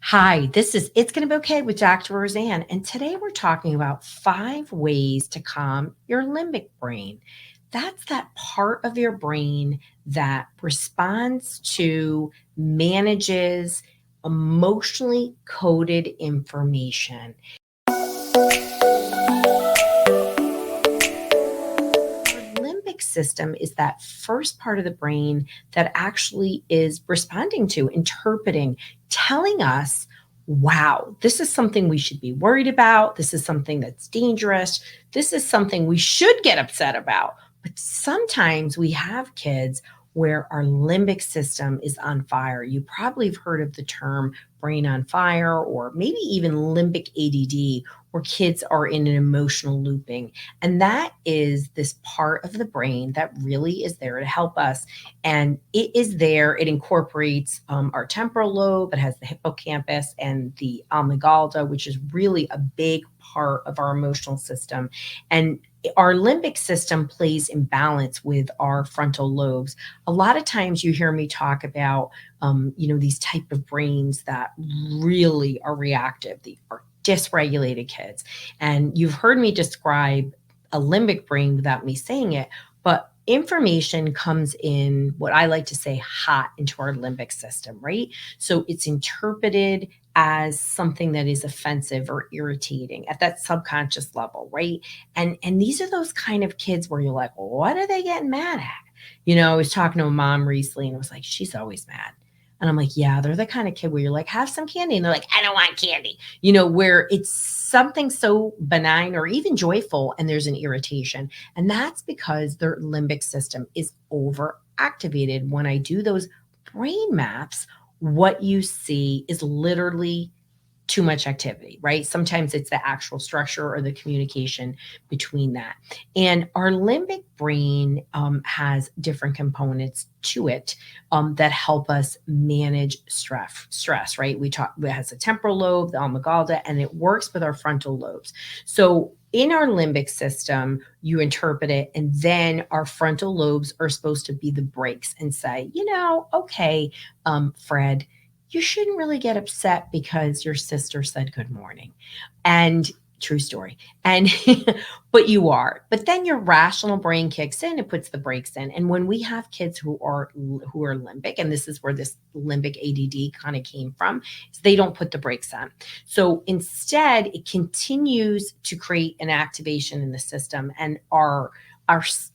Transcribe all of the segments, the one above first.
Hi, this is It's Gonna Be Okay with Dr. Roseann, and today we're talking about 5 ways to calm your limbic brain. That's that part of your brain that responds to, manages emotionally coded information. Our limbic system is that first part of the brain that actually is responding to, interpreting, telling us, wow, this is something we should be worried about. This is something that's dangerous. This is something we should get upset about. But sometimes we have kids where our limbic system is on fire. You probably have heard of the term brain on fire, or maybe even limbic ADD, where kids are in an emotional looping. And that is this part of the brain that really is there to help us. And it is there, it incorporates our temporal lobe, it has the hippocampus and the amygdala, which is really a big part of our emotional system. And our limbic system plays in balance with our frontal lobes. A lot of times you hear me talk about, these type of brains that really are reactive, they are dysregulated kids. And you've heard me describe a limbic brain without me saying it, but information comes in what I like to say hot into our limbic system, right? So it's interpreted as something that is offensive or irritating at that subconscious level, right? And these are those kind of kids where you're like, what are they getting mad at? I was talking to a mom recently and I was like, she's always mad. And I'm like, yeah, they're the kind of kid where you're like, have some candy. And they're like, I don't want candy, where it's something so benign or even joyful and there's an irritation. And that's because their limbic system is overactivated. When I do those brain maps, what you see is literally too much activity, right? Sometimes it's the actual structure or the communication between that. And our limbic brain has different components to it that help us manage stress, right? It has a temporal lobe, the amygdala, and it works with our frontal lobes. So in our limbic system, you interpret it, and then our frontal lobes are supposed to be the brakes and say, okay, Fred, you shouldn't really get upset because your sister said good morning. And true story. And but you are. But then your rational brain kicks in and puts the brakes in. And when we have kids who are limbic, and this is where this limbic ADD kind of came from, is they don't put the brakes on. So instead, it continues to create an activation in the system, and our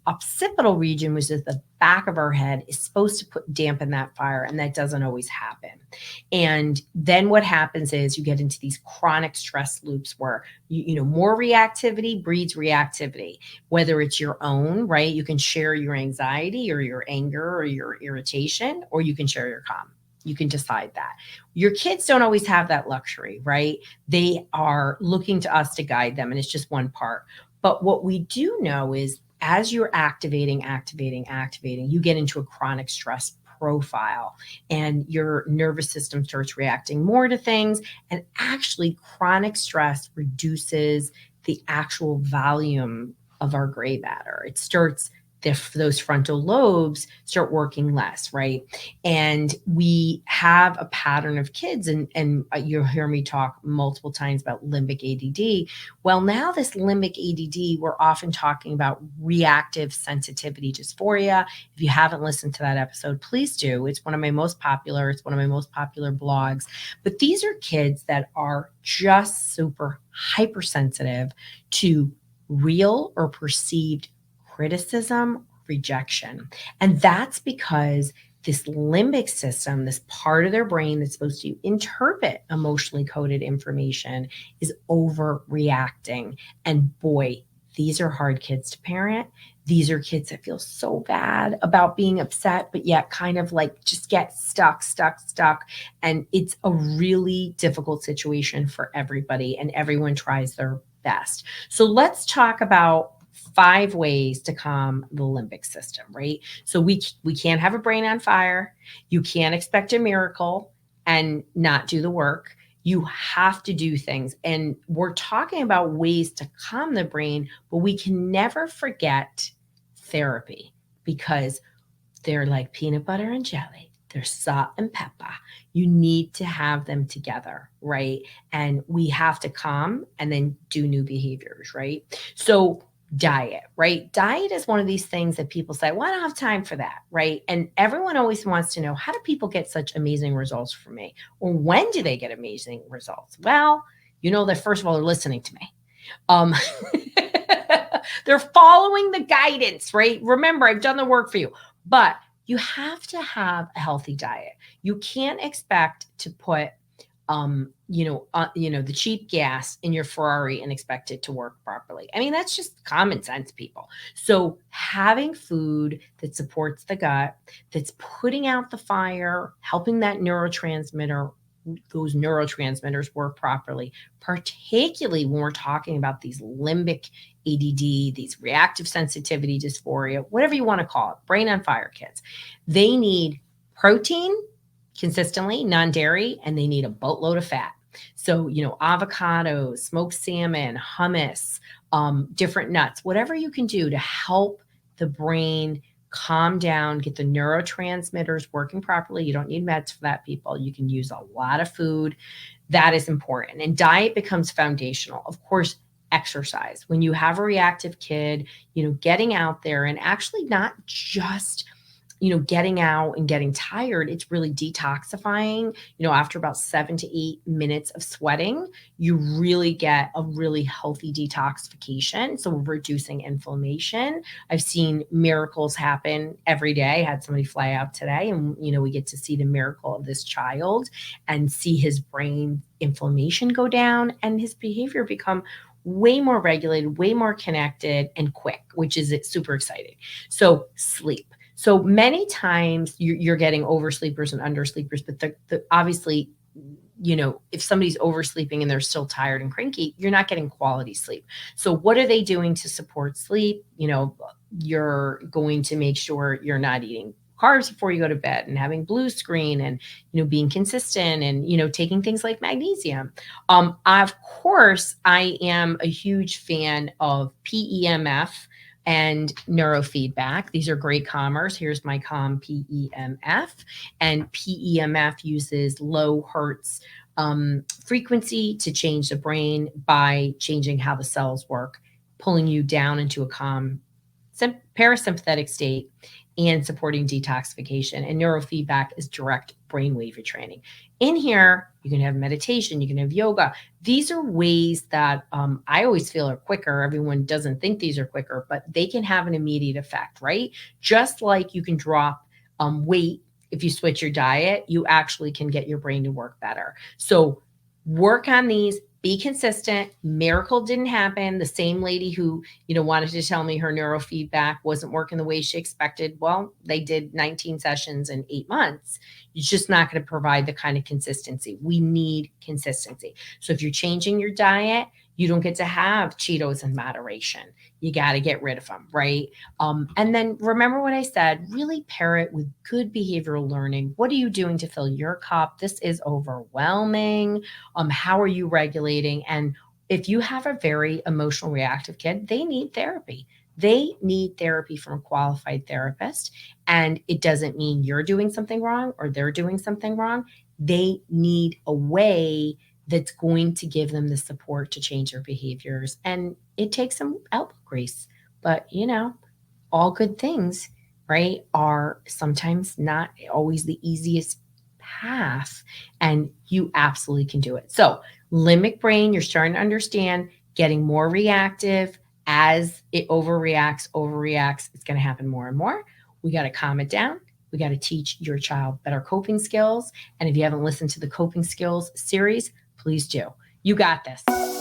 occipital region, which is the back of our head, is supposed to dampen that fire, and that doesn't always happen. And then what happens is you get into these chronic stress loops where more reactivity breeds reactivity, whether it's your own, right? You can share your anxiety or your anger or your irritation, or you can share your calm. You can decide that. Your kids don't always have that luxury, right? They are looking to us to guide them, and it's just one part. But what we do know is as you're activating, you get into a chronic stress profile, and your nervous system starts reacting more to things. And actually, chronic stress reduces the actual volume of our gray matter. It starts those frontal lobes start working less, right? And we have a pattern of kids, and you'll hear me talk multiple times about limbic ADD. Well, now this limbic ADD, we're often talking about reactive sensitivity dysphoria. If you haven't listened to that episode, please do. It's one of my most popular blogs. But these are kids that are just super hypersensitive to real or perceived criticism, rejection. And that's because this limbic system, this part of their brain that's supposed to interpret emotionally coded information, is overreacting. And boy, these are hard kids to parent. These are kids that feel so bad about being upset, but yet kind of like just get stuck. And it's a really difficult situation for everybody, and everyone tries their best. So let's talk about 5 ways to calm the limbic system, right? So we can't have a brain on fire. You can't expect a miracle and not do the work. You have to do things. And we're talking about ways to calm the brain, but we can never forget therapy, because they're like peanut butter and jelly. They're salt and pepper. You need to have them together, right? And we have to calm and then do new behaviors, right? So diet, right? Diet is one of these things that people say, well, I don't have time for that, right? And everyone always wants to know, how do people get such amazing results from me? Or when do they get amazing results? Well, you know that first of all, they're listening to me. Um, they're following the guidance, right? Remember, I've done the work for you, but you have to have a healthy diet. You can't expect to put, the cheap gas in your Ferrari and expect it to work properly. I mean, that's just common sense, people. So having food that supports the gut, that's putting out the fire, helping that those neurotransmitters work properly, particularly when we're talking about these limbic ADD, these reactive sensitivity dysphoria, whatever you want to call it, brain on fire kids. They need protein consistently, non-dairy, and they need a boatload of fat. So, avocados, smoked salmon, hummus, different nuts, whatever you can do to help the brain calm down, get the neurotransmitters working properly. You don't need meds for that, people. You can use a lot of food. That is important. And diet becomes foundational. Of course, exercise. When you have a reactive kid, getting out there and actually not just getting out and getting tired, it's really detoxifying. After about 7 to 8 minutes of sweating, you really get a really healthy detoxification. So we're reducing inflammation. I've seen miracles happen every day. I had somebody fly out today and, we get to see the miracle of this child and see his brain inflammation go down and his behavior become way more regulated, way more connected and quick, which is super exciting. So sleep. So many times you're getting oversleepers and undersleepers, but obviously, if somebody's oversleeping and they're still tired and cranky, you're not getting quality sleep. So what are they doing to support sleep? You're going to make sure you're not eating carbs before you go to bed and having blue screen and, being consistent and, taking things like magnesium. Of course, I am a huge fan of PEMF and neurofeedback. These are great calmers. Here's my Calm PEMF. And PEMF uses low hertz frequency to change the brain by changing how the cells work, pulling you down into a calm parasympathetic state and supporting detoxification. And neurofeedback is direct brainwave retraining. In here, you can have meditation, you can have yoga. These are ways that I always feel are quicker. Everyone doesn't think these are quicker, but they can have an immediate effect, right? Just like you can drop weight if you switch your diet, you actually can get your brain to work better. So work on these. Be consistent. Miracle didn't happen. The same lady who, wanted to tell me her neurofeedback wasn't working the way she expected. Well, they did 19 sessions in 8 months. It's just not going to provide the kind of consistency. We need consistency. So if you're changing your diet, you don't get to have Cheetos in moderation. You got to get rid of them, right? And then remember what I said, really pair it with good behavioral learning. What are you doing to fill your cup? This is overwhelming. How are you regulating? And if you have a very emotional reactive kid, they need therapy. They need therapy from a qualified therapist. And it doesn't mean you're doing something wrong or they're doing something wrong. They need a way that's going to give them the support to change their behaviors. And it takes some elbow grease. But, all good things, right, are sometimes not always the easiest path. And you absolutely can do it. So limbic brain, you're starting to understand, getting more reactive as it overreacts, it's going to happen more and more. We got to calm it down. We got to teach your child better coping skills. And if you haven't listened to the coping skills series, please do. You got this.